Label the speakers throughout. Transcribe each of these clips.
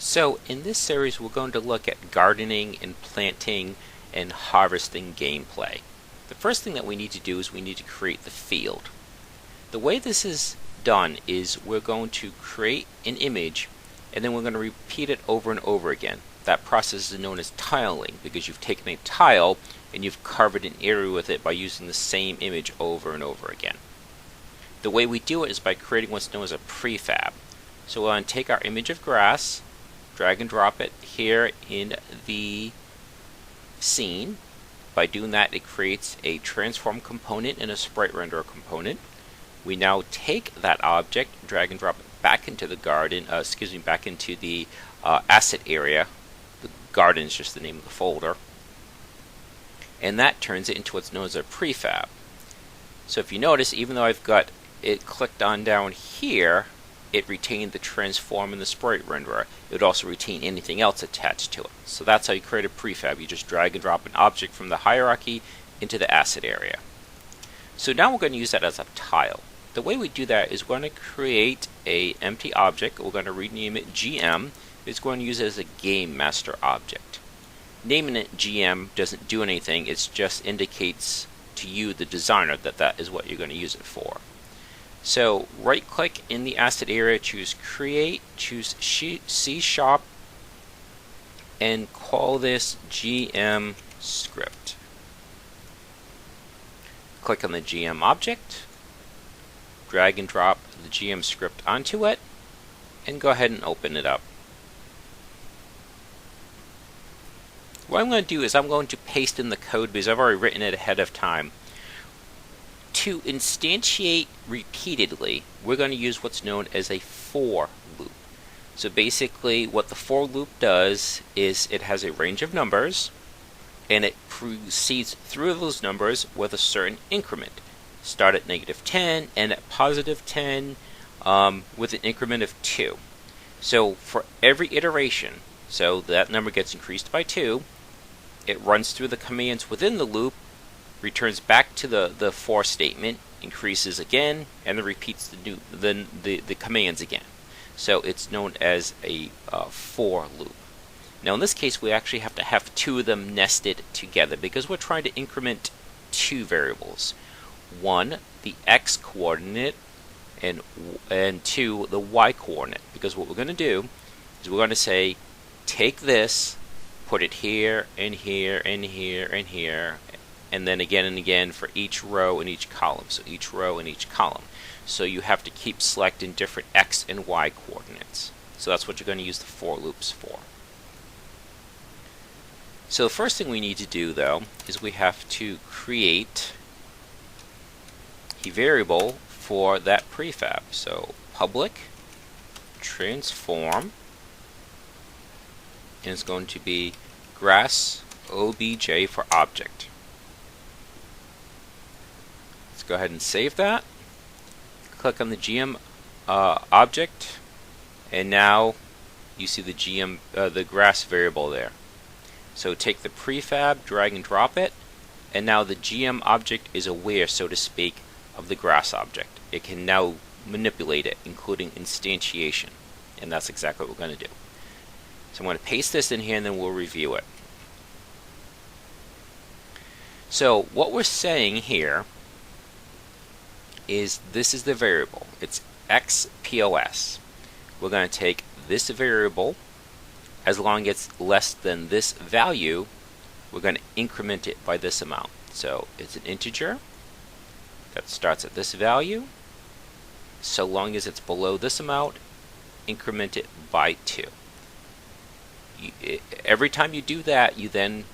Speaker 1: So in this series we're going to look at gardening and planting and harvesting gameplay. The first thing that we need to do is we need to create the field. The way this is done is we're going to create an image and then we're going to repeat it over and over again. That process is known as tiling because you've taken a tile and you've covered an area with it by using the same image over and over again. The way we do it is by creating what's known as a prefab. So we'll take our image of grass, drag and drop it here in the scene. By doing that, it creates a transform component and a sprite renderer component. We now take that object, drag and drop it back into the garden, back into the asset area. The garden is just the name of the folder. And that turns it into what's known as a prefab. So if you notice, even though I've got it clicked on down here, it retained the transform and the sprite renderer. It would also retain anything else attached to it. So that's how you create a prefab. You just drag and drop an object from the hierarchy into the asset area. So now we're going to use that as a tile. The way we do that is we're going to create an empty object. We're going to rename it GM. It's going to use it as a game master object. Naming it GM doesn't do anything. It just indicates to you, the designer, that that is what you're going to use it for. So right click in the asset area, choose create, choose C#, and call this GM script. Click on the GM object, drag and drop the GM script onto it, and go ahead and open it up. What I'm going to do is I'm going to paste in the code because I've already written it ahead of time. To instantiate repeatedly, we're going to use what's known as a for loop. So basically what the for loop does is it has a range of numbers and it proceeds through those numbers with a certain increment. Start at -10 and at +10 with an increment of 2. So for every iteration, so that number gets increased by 2, it runs through the commands within the loop, returns back to the for statement, increases again, and then repeats the commands again. So it's known as a for loop. Now in this case we actually have to have two of them nested together because we're trying to increment two variables. One, the x coordinate, and two, the y coordinate. Because what we're going to do is we're going to say take this, put it here and here and here and here, and then again and again for each row and each column. So each row and each column. So you have to keep selecting different x and y coordinates. So that's what you're going to use the for loops for. So the first thing we need to do though is we have to create a variable for that prefab. So public transform, and it's going to be grass obj for object. Go ahead and save that. Click on the GM object, and now you see the GM the grass variable there. So take the prefab, drag and drop it, and now the GM object is aware, so to speak, of the grass object. It can now manipulate it, including instantiation, and that's exactly what we're going to do. So I'm going to paste this in here, and then we'll review it. So what we're saying here is this is the variable. It's xPOS. We're going to take this variable, as long as it's less than this value, we're going to increment it by this amount. So it's an integer that starts at this value. So long as it's below this amount, increment it by 2. Every time you do that, you then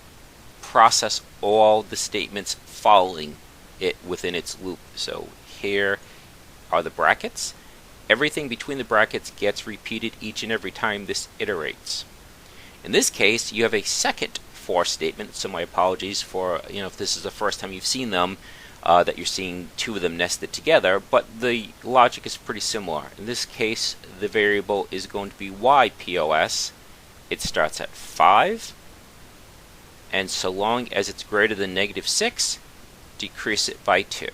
Speaker 1: process all the statements following it within its loop. So here are the brackets. Everything between the brackets gets repeated each and every time this iterates. In this case, you have a second for statement, so my apologies for, if this is the first time you've seen them, that you're seeing two of them nested together, but the logic is pretty similar. In this case, the variable is going to be yPOS. It starts at 5, and so long as it's greater than -6, decrease it by 2.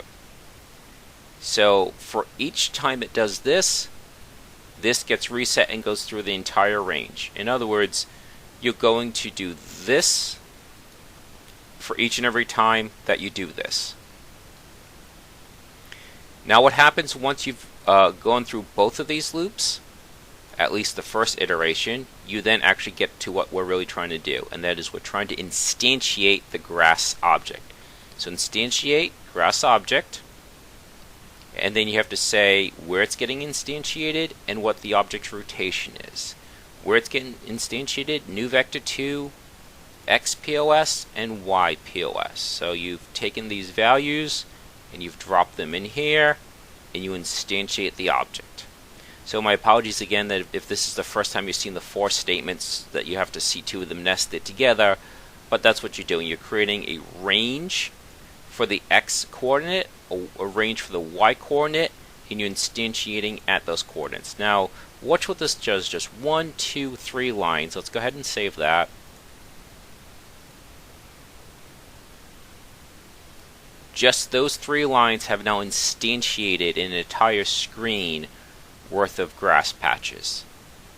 Speaker 1: So for each time it does this, this gets reset and goes through the entire range. In other words, you're going to do this for each and every time that you do this. Now what happens once you've gone through both of these loops, at least the first iteration, you then actually get to what we're really trying to do, and that is we're trying to instantiate the grass object. So instantiate grass object, and then you have to say where it's getting instantiated and what the object's rotation is. Where it's getting instantiated, new vector 2, x POS, and y POS. So you've taken these values and you've dropped them in here and you instantiate the object. So my apologies again that if this is the first time you've seen the 4 statements that you have to see 2 of them nested together, but that's what you're doing. You're creating a range for the x coordinate, a range for the y coordinate, and you're instantiating at those coordinates. Now watch what this does, just 1, 2, 3 lines. Let's go ahead and save that. Just those 3 lines have now instantiated an entire screen worth of grass patches.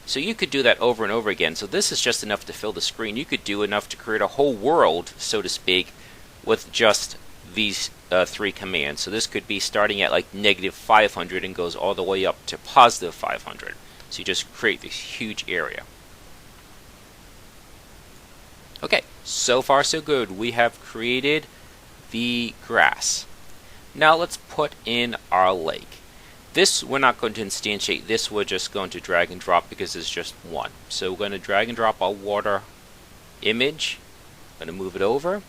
Speaker 1: So you could do that over and over again. So this is just enough to fill the screen. You could do enough to create a whole world, so to speak, with just these 3 commands. So this could be starting at like -500 and goes all the way up to +500. So you just create this huge area. Okay, so far so good. We have created the grass. Now let's put in our lake. This we're not going to instantiate. This we're just going to drag and drop because it's just one. So we're going to drag and drop our water image. I'm going to move it over,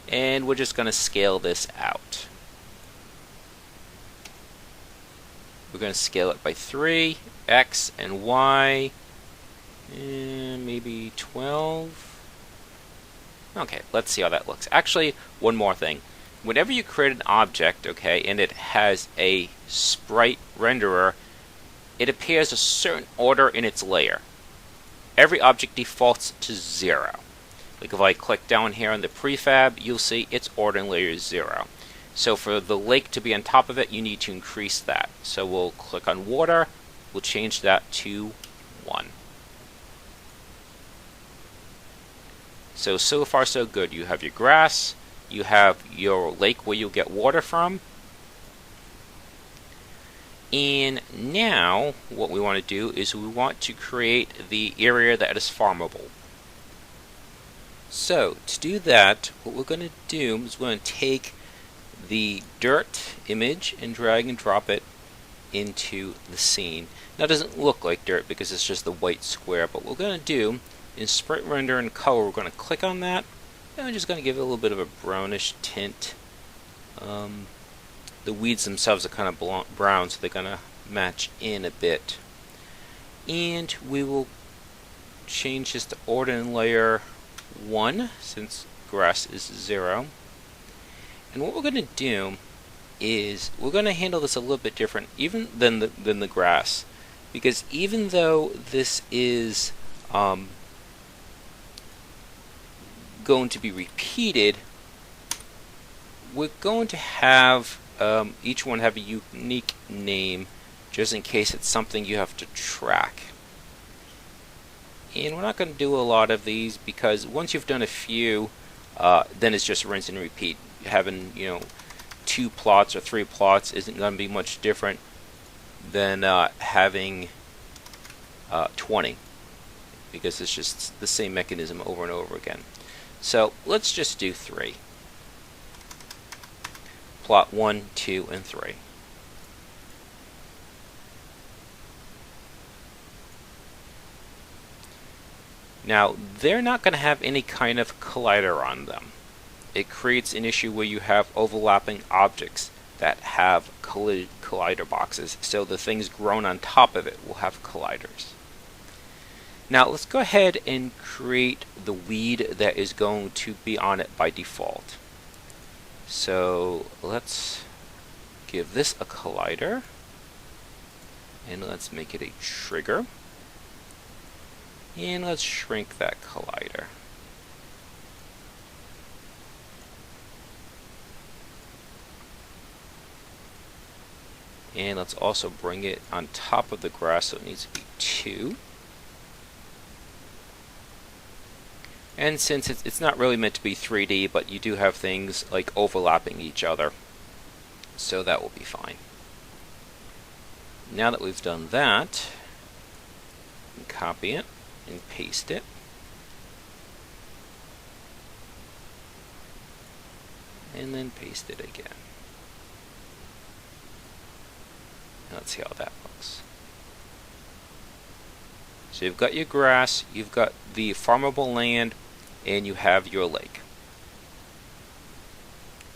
Speaker 1: and we're just going to scale this out. We're going to scale it by 3, x and y, and maybe 12. Okay, let's see how that looks. Actually, one more thing. Whenever you create an object, okay, and it has a sprite renderer, it appears a certain order in its layer. Every object defaults to 0. Like if I click down here on the prefab, you'll see its order in layer is 0. So for the lake to be on top of it, you need to increase that. So we'll click on water, we'll change that to 1. So far so good. You have your grass, you have your lake where you'll get water from, and now what we want to do is we want to create the area that is farmable. So to do that, what we're going to do is we're going to take the dirt image and drag and drop it into the scene. Now it doesn't look like dirt because it's just a white square, but what we're going to do in sprite render and color, we're going to click on that, and I'm just going to give it a little bit of a brownish tint. The weeds themselves are kind of brown, so they're going to match in a bit. And we will change this to order in layer 1, since grass is 0. And what we're going to do is we're going to handle this a little bit different even than the grass, because even though this is going to be repeated, we're going to have each one have a unique name just in case it's something you have to track. And we're not going to do a lot of these because once you've done a few, then it's just rinse and repeat. Having 2 plots or 3 plots isn't going to be much different than having 20, because it's just the same mechanism over and over again. So let's just do 3. Plot 1, 2, and 3. Now, they're not going to have any kind of collider on them. It creates an issue where you have overlapping objects that have collider boxes, so the things grown on top of it will have colliders. Now let's go ahead and create the weed that is going to be on it by default. So let's give this a collider, and let's make it a trigger, and let's shrink that collider. And let's also bring it on top of the grass, so it needs to be 2. And since it's not really meant to be 3D, but you do have things like overlapping each other, so that will be fine. Now that we've done that, copy it and paste it. And then paste it again. Let's see how that looks. So you've got your grass, you've got the farmable land, and you have your lake.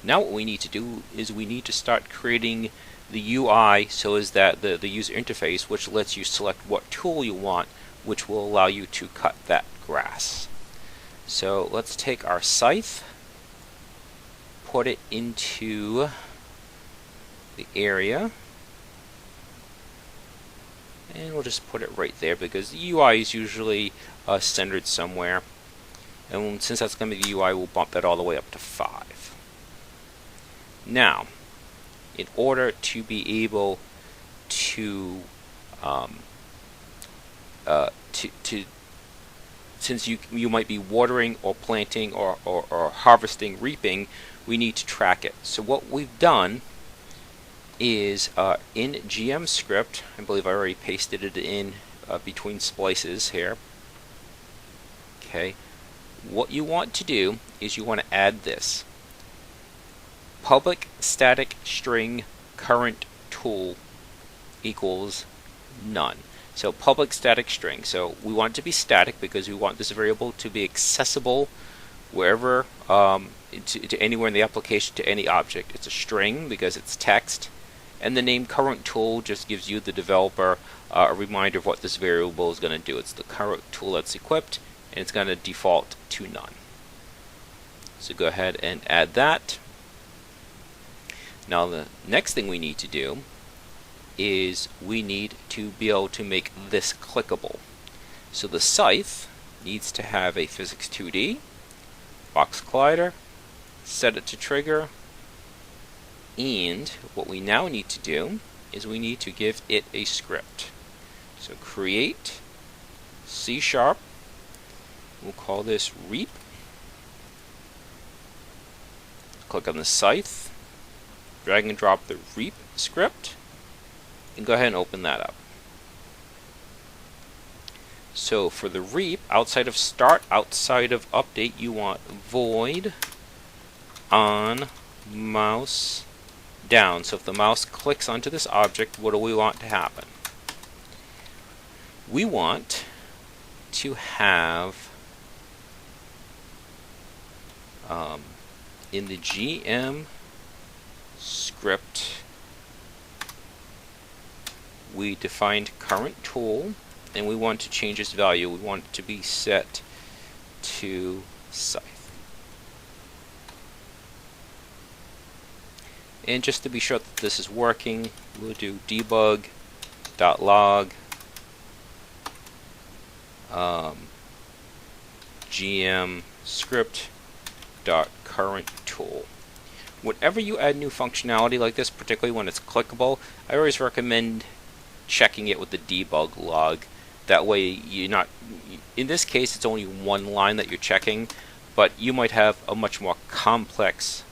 Speaker 1: Now what we need to do is we need to start creating the UI so as that the user interface, which lets you select what tool you want, which will allow you to cut that grass. So let's take our scythe, put it into the area, and we'll just put it right there because the UI is usually centered somewhere, and since that's going to be the UI, we'll bump that all the way up to 5. Now, in order to be able to since you might be watering or planting or harvesting, reaping, we need to track it. So what we've done is in GM script, I believe I already pasted it in between splices here. Okay, what you want to do is you want to add this public static string current tool equals none. So public static string. So we want it to be static because we want this variable to be accessible wherever to anywhere in the application to any object. It's a string because it's text. And the name current tool just gives you, the developer, a reminder of what this variable is going to do. It's the current tool that's equipped, and it's going to default to none. So go ahead and add that. Now the next thing we need to do is we need to be able to make this clickable. So the scythe needs to have a physics 2D, box collider, set it to trigger, and what we now need to do is we need to give it a script. So create C#, we'll call this reap, click on the scythe, drag and drop the reap script, and go ahead and open that up. So for the reap, outside of start, outside of update, you want void on mouse down. So if the mouse clicks onto this object, what do we want to happen? We want to have in the GM script, we defined current tool, and we want to change its value. We want it to be set to scythe. And just to be sure that this is working, we'll do debug.log GM script.current tool. Whenever you add new functionality like this, particularly when it's clickable, I always recommend checking it with the debug log. That way you're not, in this case it's only one line that you're checking, but you might have a much more complex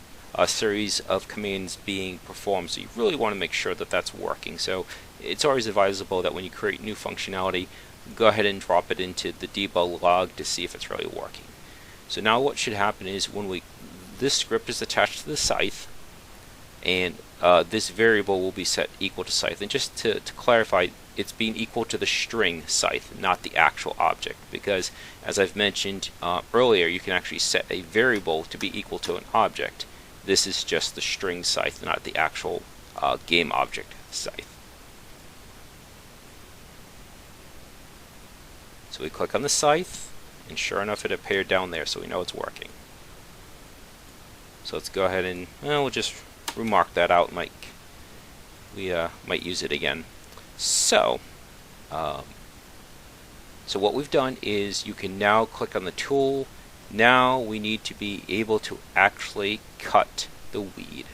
Speaker 1: series of commands being performed, so you really want to make sure that that's working. So it's always advisable that when you create new functionality, go ahead and drop it into the debug log to see if it's really working. So now what should happen is when this script is attached to the scythe, and this variable will be set equal to scythe. And just to clarify, it's being equal to the string scythe, not the actual object, because as I've mentioned earlier, you can actually set a variable to be equal to an object. This is just the string scythe, not the actual game object scythe. So we click on the scythe, and sure enough it appeared down there, so we know it's working. So let's go ahead and we'll just remark that out. We might use it again. So so what we've done is you can now click on the tool. Now we need to be able to actually cut the weed.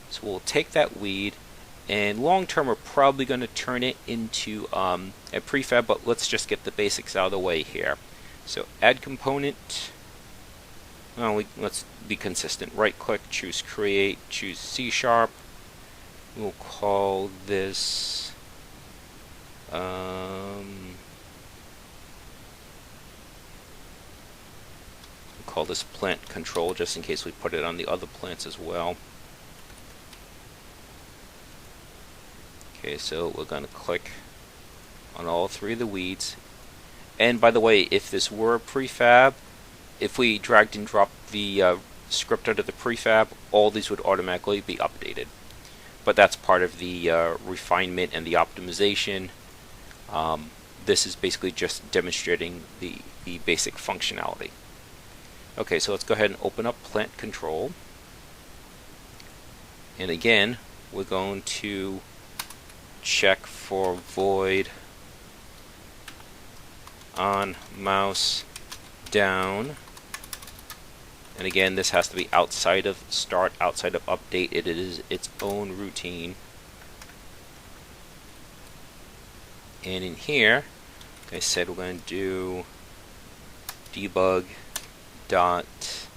Speaker 1: So we'll take that weed and long term we're probably going to turn it into a prefab, but let's just get the basics out of the way here. So add component. Let's be consistent. Right click, choose create, choose C#. We'll call this plant control, just in case we put it on the other plants as well. Okay, so we're going to click on all three of the weeds. And by the way, if this were a prefab, if we dragged and dropped the script under the prefab, all these would automatically be updated. But that's part of the refinement and the optimization. This is basically just demonstrating the basic functionality. Okay, so let's go ahead and open up plant control. And again, we're going to check for void on mouse down. And again, this has to be outside of start, outside of update. It is its own routine. And in here, like I said, we're going to do debug dot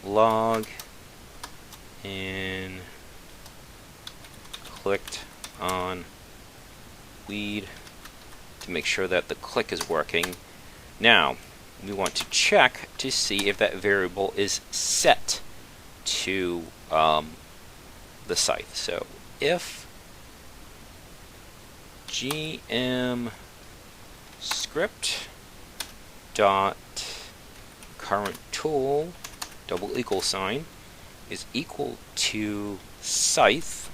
Speaker 1: log and clicked on weed to make sure that the click is working. Now we want to check to see if that variable is set to the scythe. So if gm script dot current tool double equal sign is equal to scythe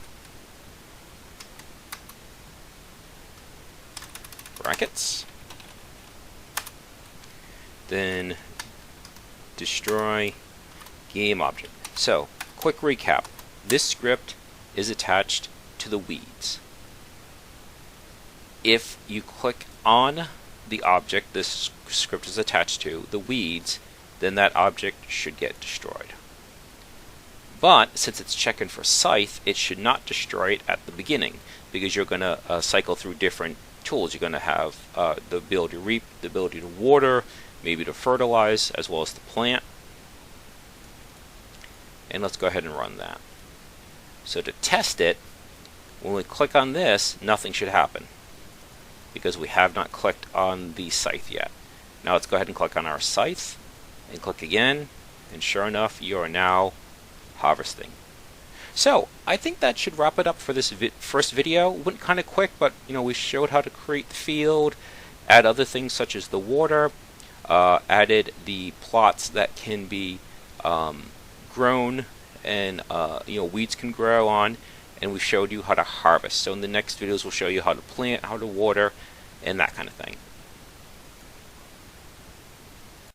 Speaker 1: brackets, then destroy game object. So quick recap, this script is attached to the weeds. If you click on the object this script is attached to, the weeds, then that object should get destroyed. But since it's checking for scythe, it should not destroy it at the beginning, because you're going to cycle through different tools. You're going to have the ability to reap, the ability to water, maybe to fertilize, as well as to plant. And let's go ahead and run that. So to test it, when we click on this, nothing should happen, because we have not clicked on the scythe yet. Now let's go ahead and click on our scythe and click again, and sure enough, you are now harvesting. So I think that should wrap it up for this first video. Went kind of quick, but we showed how to create the field, add other things such as the water, added the plots that can be grown and weeds can grow on, and we showed you how to harvest. So in the next videos we'll show you how to plant, how to water, and that kind of thing.